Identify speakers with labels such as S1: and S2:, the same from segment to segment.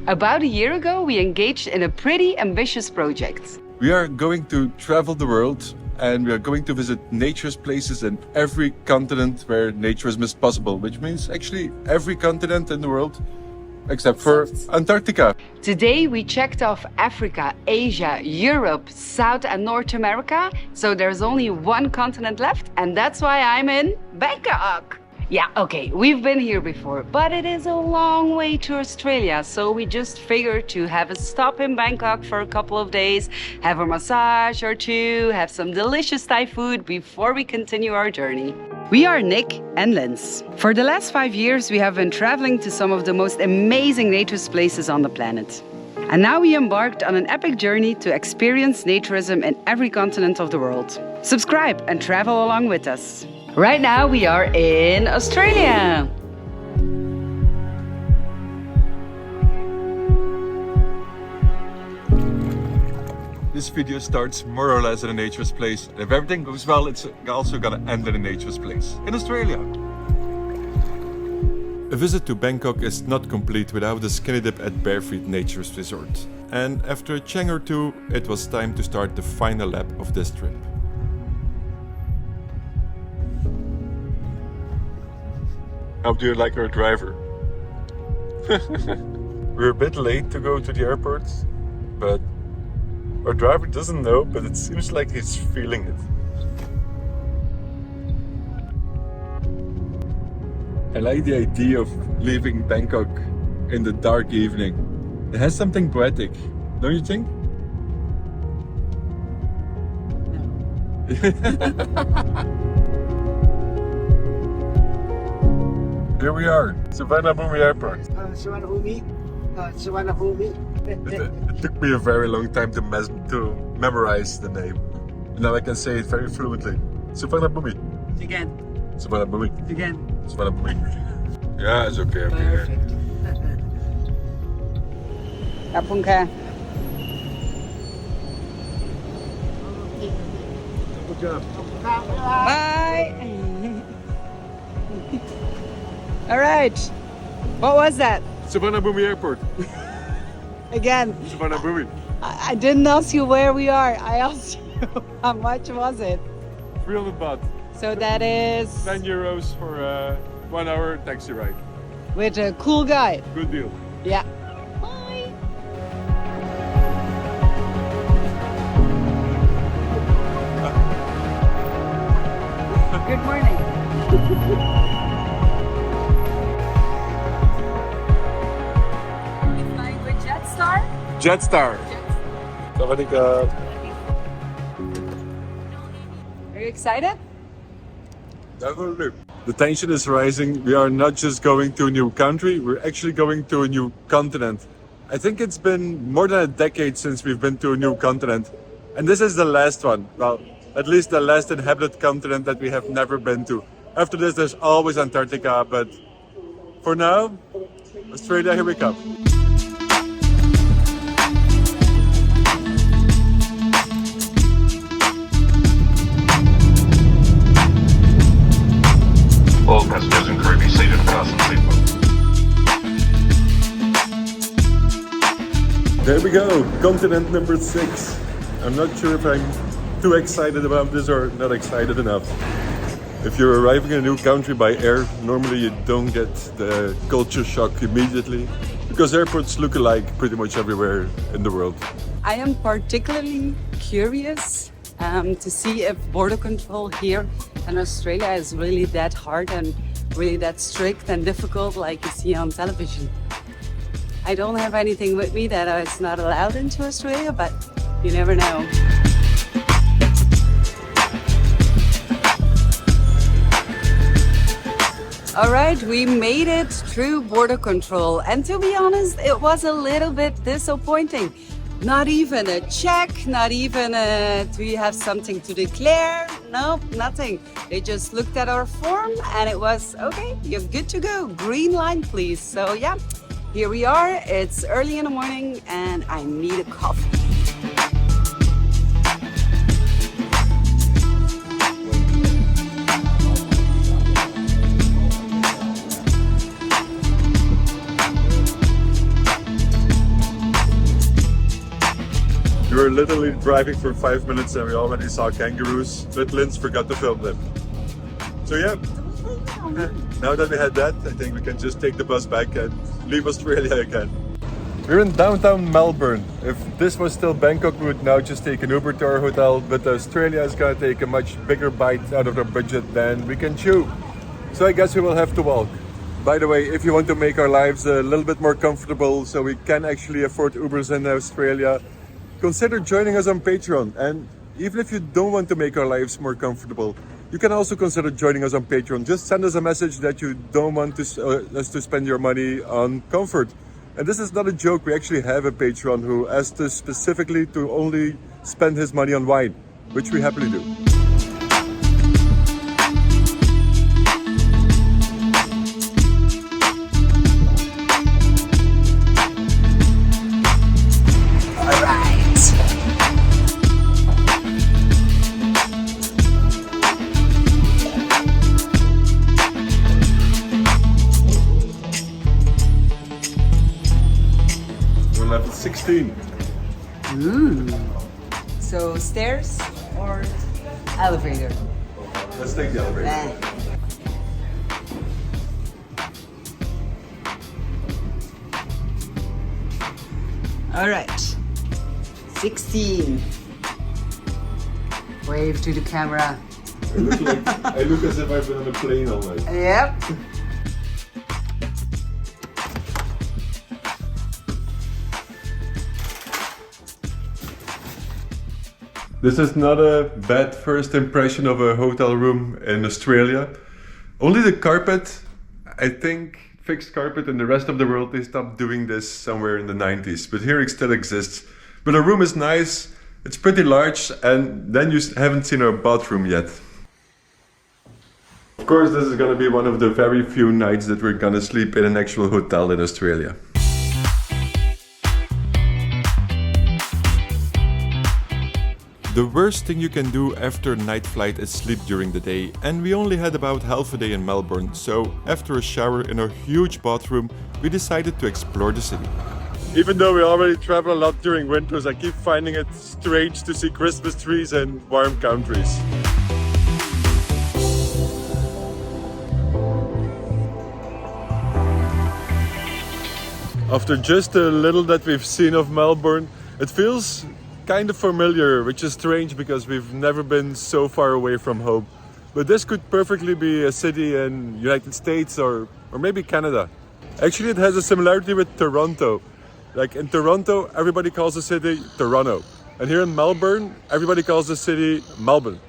S1: About a year ago, we engaged in a pretty ambitious project.
S2: We are going to travel the world and we are going to visit nature's places in every continent where naturism is possible, which means actually every continent in the world except for Antarctica.
S1: Today we checked off Africa, Asia, Europe, South and North America. So there's only one continent left, and that's why I'm in Bangkok. Yeah, okay, we've been here before, but it is a long way to Australia. So we just figured to have a stop in Bangkok for a couple of days, have a massage or two, have some delicious Thai food before we continue our journey. We are Nick and Linz. For the last 5 years, we have been traveling to some of the most amazing naturist places on the planet. And now we embarked on an epic journey to experience naturism in every continent of the world. Subscribe and travel along with us. Right now we are in Australia.
S2: This video starts more or less in a naturist place. And if everything goes well, it's also gonna end in a naturist place in Australia. A visit to Bangkok is not complete without a skinny dip at Barefeet Naturist Resort. And after a chang or two, it was time to start the final lap of this trip. How do you like our driver? We're a bit late to go to the airport, but our driver doesn't know, but it seems like he's feeling it. I like the idea of leaving Bangkok in the dark evening. It has something poetic, don't you think? Here we are, Suvarnabhumi Airport.
S3: Suvarnabhumi.
S2: It took me a very long time to memorize the name. Now I can say it very fluently. Suvarnabhumi.
S3: Again.
S2: Suvarnabhumi.
S3: Again.
S2: Suvarnabhumi. Yeah, it's okay.
S3: Perfect.
S2: Good job.
S1: Bye. All right. What was that?
S2: Suvarnabhumi Airport.
S1: Again,
S2: Suvarnabhumi.
S1: I didn't ask you where we are. I asked you how much was it.
S2: 300 baht.
S1: So that is
S2: 10 euros for a 1 hour taxi ride.
S1: with a cool guy.
S2: Good deal.
S1: Yeah. Bye. Good morning. You're flying with Jetstar?
S2: Jetstar. Sawadika.
S1: Are you excited?
S2: Definitely. The tension is rising. We are not just going to a new country, we're actually going to a new continent. I think it's been more than a decade since we've been to a new continent. And this is the last one. Well, at least the last inhabited continent that we have never been to. After this, there's always Antarctica, but for now, Australia, here we come.
S4: All passengers and crew be seated and fasten seatbelts.
S2: There we go, continent number 6. I'm not sure if I'm too excited about this or not excited enough. If you're arriving in a new country by air, normally you don't get the culture shock immediately because airports look alike pretty much everywhere in the world.
S1: I am particularly curious to see if border control here in Australia is really that hard and really that strict and difficult like you see on television. I don't have anything with me that is not allowed into Australia, but you never know. All right, we made it through border control, and to be honest, it was a little bit disappointing. Not even a check, not even do you have something to declare? No, nothing. They just looked at our form and it was, okay, you're good to go. Green line, please. So yeah, here we are. It's early in the morning and I need a coffee.
S2: We were literally driving for 5 minutes and we already saw kangaroos, but Linz forgot to film them. So yeah, now that we had that, I think we can just take the bus back and leave Australia again. We're in downtown Melbourne. If this was still Bangkok, we would now just take an Uber to our hotel, but Australia is gonna take a much bigger bite out of our budget than we can chew. So I guess we will have to walk. By the way, if you want to make our lives a little bit more comfortable so we can actually afford Ubers in Australia, consider joining us on Patreon. And even if you don't want to make our lives more comfortable, you can also consider joining us on Patreon. Just send us a message that you don't want us to spend your money on comfort. And this is not a joke, we actually have a patron who asked us specifically to only spend his money on wine, which we happily do. Level 16.
S1: So stairs or elevator?
S2: Let's take the elevator.
S1: All right, 16. Wave to the camera.
S2: I look as if I've been on a plane all night.
S1: Yep.
S2: This is not a bad first impression of a hotel room in Australia. Only the carpet, I think fixed carpet in the rest of the world, they stopped doing this somewhere in the 90s. But here it still exists. But our room is nice, it's pretty large, and then you haven't seen our bathroom yet. Of course, this is gonna be one of the very few nights that we're gonna sleep in an actual hotel in Australia. The worst thing you can do after a night flight is sleep during the day, and we only had about half a day in Melbourne, so after a shower in our huge bathroom, we decided to explore the city. Even though we already travel a lot during winters, I keep finding it strange to see Christmas trees in warm countries. After just a little that we've seen of Melbourne, it feels kind of familiar, which is strange because we've never been so far away from home. But this could perfectly be a city in United States or maybe Canada. Actually, it has a similarity with Toronto. Like in Toronto, everybody calls the city Toronto. And here in Melbourne, everybody calls the city Melbourne.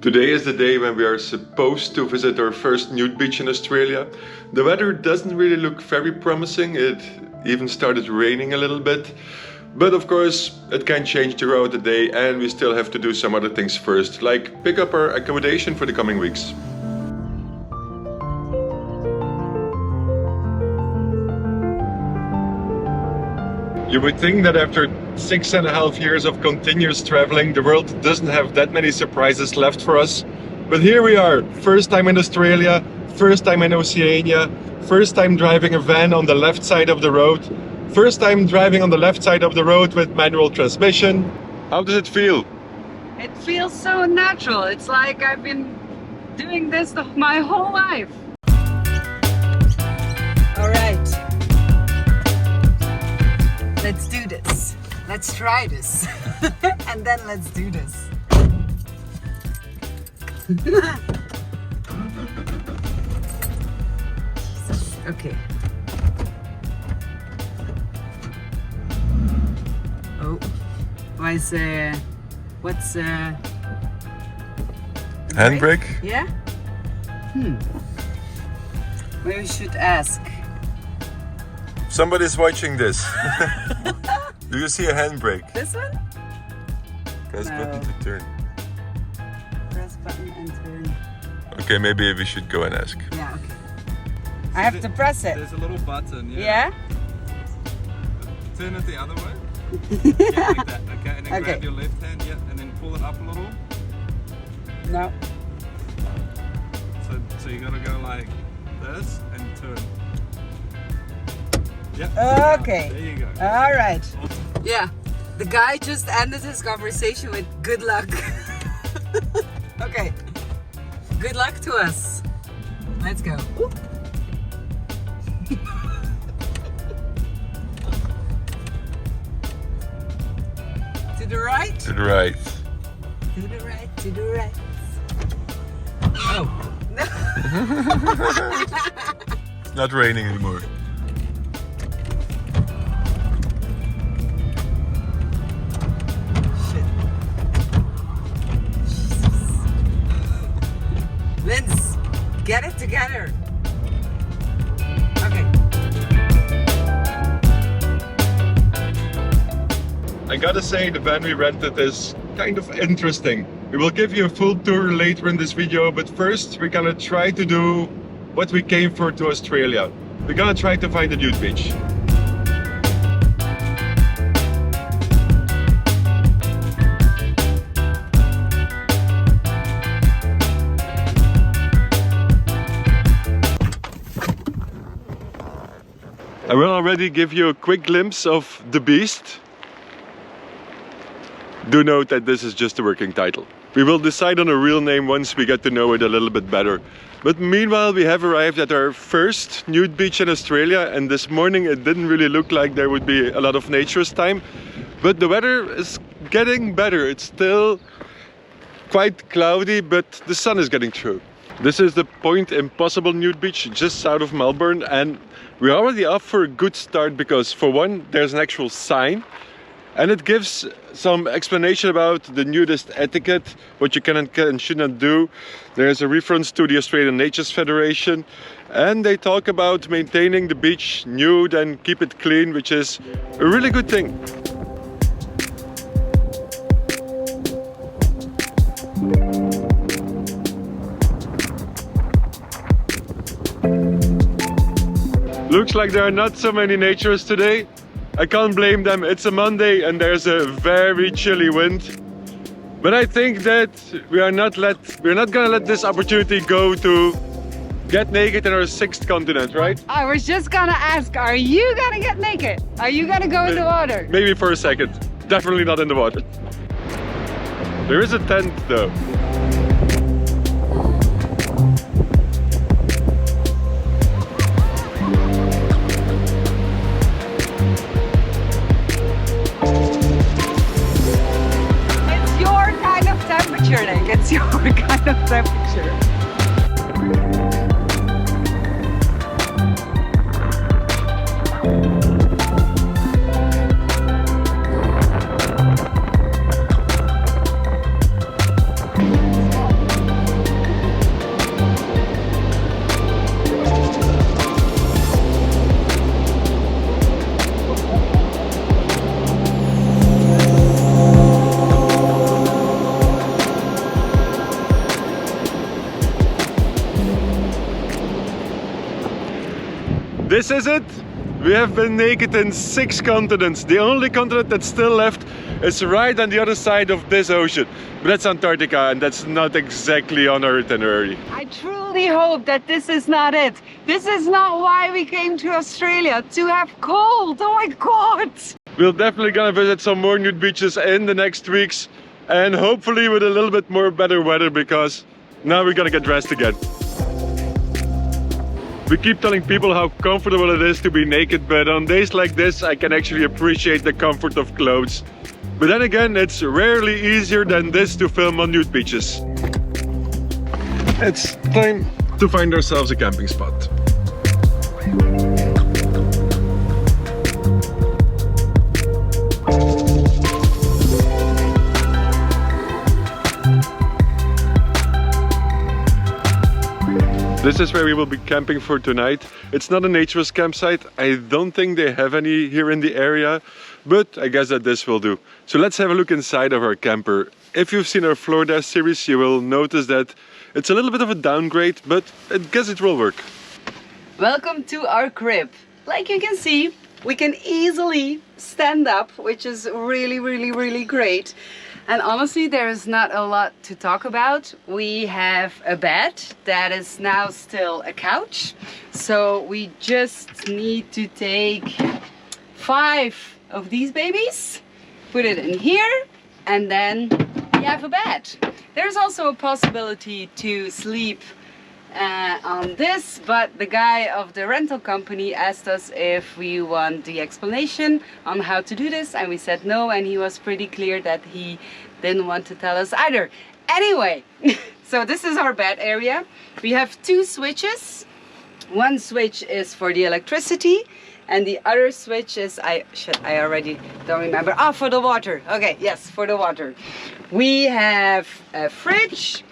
S2: Today is the day when we are supposed to visit our first nude beach in Australia. The weather doesn't really look very promising, it even started raining a little bit. But of course, it can change throughout the day and we still have to do some other things first, like pick up our accommodation for the coming weeks. You would think that after 6.5 years of continuous traveling, the world doesn't have that many surprises left for us. But here we are, first time in Australia, first time in Oceania, first time driving a van on the left side of the road, first time driving on the left side of the road with manual transmission. How does it feel?
S1: It feels so natural. It's like I've been doing this my whole life. All right. Let's do this. Let's try this. And then let's do this. Okay. Oh, what's
S2: handbrake?
S1: Yeah? Maybe we should ask.
S2: Somebody's watching this. Do you see a handbrake?
S1: This one?
S2: Press button to turn.
S1: Press button and turn.
S2: Okay, maybe we should go and ask.
S1: Yeah, okay. I have to press it.
S3: There's a little button,
S1: Yeah?
S3: Turn it the other way. Yeah, like that, okay? And then
S1: Okay.
S3: grab your left hand, yeah, and then pull it up a little.
S1: No.
S3: So you gotta go like this and turn. Yeah.
S1: Okay.
S3: There you go.
S1: All right. Yeah, the guy just ended his conversation with good luck. Okay. Good luck to us. Let's go. To the right.
S2: To the right.
S1: To the right. To the right. Oh.
S2: It's not raining anymore.
S1: Vince, get it together. Okay.
S2: I gotta say, the van we rented is kind of interesting. We will give you a full tour later in this video, but first we're gonna try to do what we came for to Australia. We're gonna try to find a nude beach. I will already give you a quick glimpse of the beast. Do note that this is just a working title. We will decide on a real name once we get to know it a little bit better. But meanwhile, we have arrived at our first nude beach in Australia, and this morning it didn't really look like there would be a lot of naturist time. But the weather is getting better. It's still quite cloudy, but the sun is getting through. This is the Point Impossible nude beach just south of Melbourne, and we're already off for a good start because, for one, there's an actual sign and it gives some explanation about the nudist etiquette, what you can and should not do. There's a reference to the Australian Natures Federation, and they talk about maintaining the beach nude and keep it clean, which is a really good thing. Looks like there are not so many naturists today. I can't blame them. It's a Monday and there's a very chilly wind. But I think that we're not gonna let this opportunity go to get naked in our 6th continent, right?
S1: I was just gonna ask, are you gonna get naked? Are you gonna go in the water?
S2: Maybe for a second. Definitely not in the water. There is a tent though.
S1: It's your kind of temperature.
S2: This is it! We have been naked in 6 continents. The only continent that's still left is right on the other side of this ocean. But that's Antarctica, and that's not exactly on our itinerary.
S1: I truly hope that this is not it. This is not why we came to Australia, to have cold. Oh my god!
S2: We're definitely gonna visit some more nude beaches in the next weeks, and hopefully with a little bit more better weather, because now we're gonna get dressed again. We keep telling people how comfortable it is to be naked, but on days like this I can actually appreciate the comfort of clothes. But then again, it's rarely easier than this to film on nude beaches. It's time to find ourselves a camping spot. This is where we will be camping for tonight. It's not a naturist campsite. I don't think they have any here in the area, but I guess that this will do. So let's have a look inside of our camper. If you've seen our Florida series, you will notice that it's a little bit of a downgrade, but I guess it will work.
S1: Welcome to our crib. Like you can see, we can easily stand up, which is really great. And honestly, there is not a lot to talk about. We have a bed that is now still a couch. So we just need to take 5 of these babies, put it in here, and then we have a bed. There's also a possibility to sleep on this, but the guy of the rental company asked us if we want the explanation on how to do this, and we said no, and he was pretty clear that he didn't want to tell us either. Anyway, so this is our bed area. We have 2 switches. One switch is for the electricity, and the other switch is, I already don't remember. Ah, for the water. Okay, yes, for the water. We have a fridge,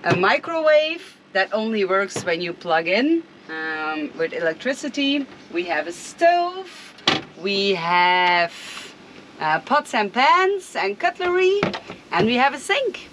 S1: a microwave that only works when you plug in with electricity. We have a stove. We have pots and pans and cutlery, and we have a sink.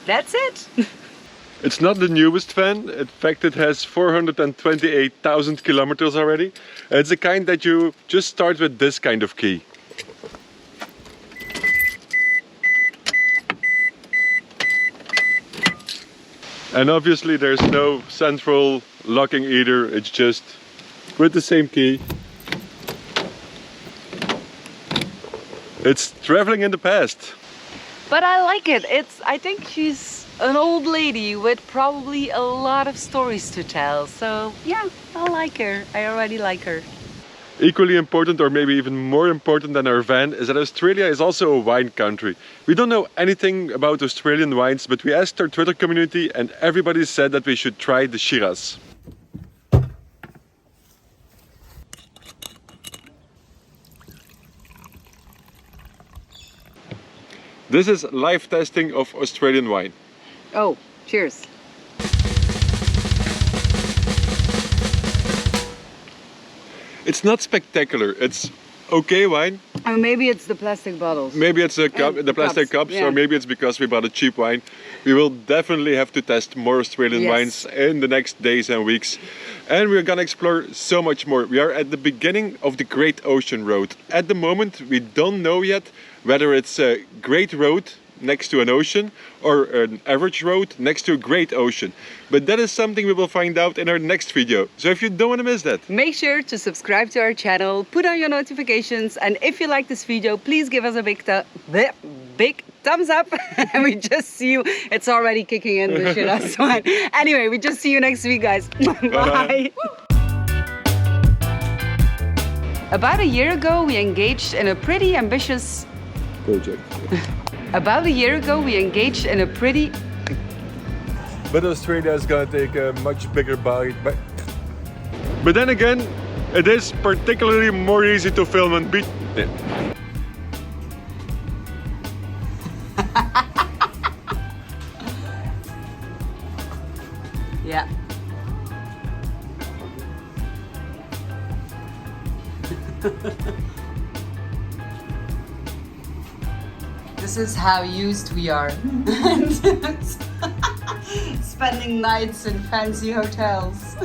S1: That's it.
S2: It's not the newest van. In fact, it has 428,000 kilometers already. It's the kind that you just start with this kind of key. And obviously there's no central locking either. It's just with the same key. It's traveling in the past.
S1: But I like it. I think she's an old lady with probably a lot of stories to tell. So yeah, I like her. I already like her.
S2: Equally important, or maybe even more important than our van, is that Australia is also a wine country. We don't know anything about Australian wines, but we asked our Twitter community and everybody said that we should try the Shiraz. This is live testing of Australian wine.
S1: Oh, cheers.
S2: It's not spectacular. It's okay wine.
S1: Or maybe it's the plastic bottles.
S2: Maybe it's the plastic cups,
S1: yeah.
S2: or maybe it's because we bought a cheap wine. We will definitely have to test more Australian wines in the next days and weeks. And we're gonna explore so much more. We are at the beginning of the Great Ocean Road. At the moment, we don't know yet whether it's a great road next to an ocean or an average road next to a great ocean. But that is something we will find out in our next video. So if you don't want to miss that,
S1: make sure to subscribe to our channel, put on your notifications, and if you like this video, please give us a big thumbs up. And we just see you. It's already kicking in the shit. That's fine. Anyway, we just see you next week, guys. Bye. About a year ago, we engaged in a pretty ambitious
S2: project.
S1: About a year ago, we engaged in a pretty...
S2: But Australia is gonna take a much bigger bite. But then again, it is particularly more easy to film on beach.
S1: Yeah. This is how used we are. Spending nights in fancy hotels.